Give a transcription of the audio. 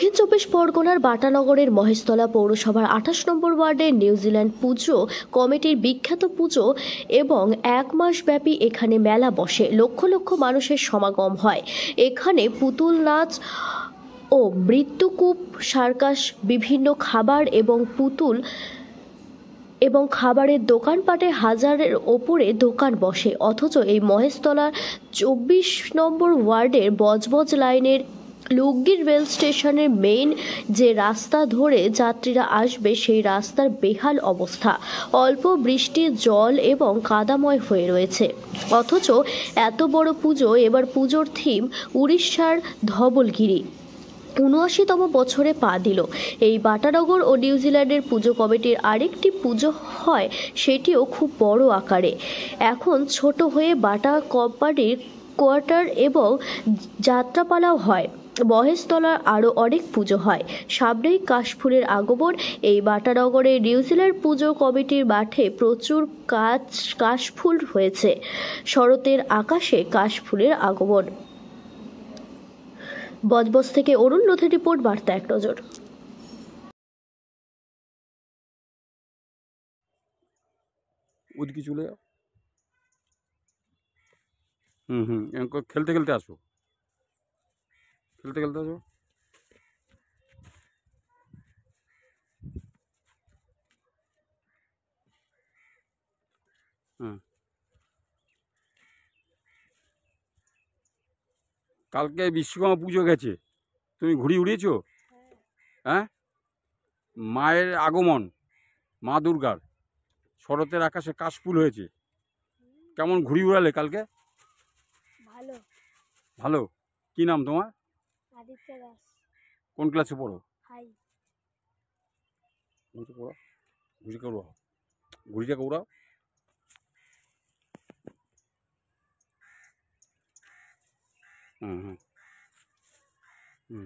দক্ষিণ চব্বিশ পরগনার বাটানগরের মহেশতলা পৌরসভার 28 নম্বর ওয়ার্ডের নিউজিল্যান্ড পুজো কমিটির বিখ্যাত পুজো এবং এক মাস ব্যাপী এখানে মেলা বসে। লক্ষ লক্ষ মানুষের সমাগম হয়। এখানে পুতুল নাচ ও মৃত্যুকূপ, সার্কাস, বিভিন্ন খাবার এবং পুতুল এবং খাবারের দোকানপাটে হাজারের ওপরে দোকান বসে। অথচ এই মহেশতলার 24 নম্বর ওয়ার্ডের বজবজ লাইনের লুগ্গির রেল স্টেশনের মেইন যে রাস্তা ধরে যাত্রীরা আসবে সেই রাস্তার বেহাল অবস্থা। অল্প বৃষ্টির জল এবং কাদাময় হয়ে রয়েছে। অথচ এত বড় পুজো, এবার পুজোর থিম উড়িষ্যার ধবলগিরি ৭৯তম বছরে পা দিল। এই বাটানগর ও নিউজিল্যান্ডের পুজো কমিটির আরেকটি পুজো হয়, সেটিও খুব বড় আকারে। এখন ছোট হয়ে বাটা কোম্পানির কোয়ার্টার এবং যাত্রাপালাও হয়। মহেশতলার আরও অনেক পুজো হয়। সামনেই কাশফুলের আগমন। এই বাটানগরের নিউজিল্যান্ড পুজো কমিটির মাঠে প্রচুর কাশফুল হয়েছে। শরতের আকাশে কাশফুলের আগমন। বজবজ থেকে অরুণ লোধের রিপোর্ট, বার্তা এক নজর। ওদিকে চলে যাও। খেলতে খেলতে আসো, খেলতে খেলতে আসো। কালকে বিশ্বকর্মা পুজো গেছে, তুমি ঘুড়ি উড়িয়েছো? হ্যাঁ, মায়ের আগমন, মা দুর্গার, শরতের আকাশে কাশফুল হয়েছে। কেমন ঘুড়ি উড়ালে কালকে? ভালো। ভালো। কি নাম তোমার? আদিত্য দাস। কোন ক্লাসে পড়ো? হাই। ঘুড়িটা উড়াও, ঘুড়িটাকে উড়াও। হুম হুম হুম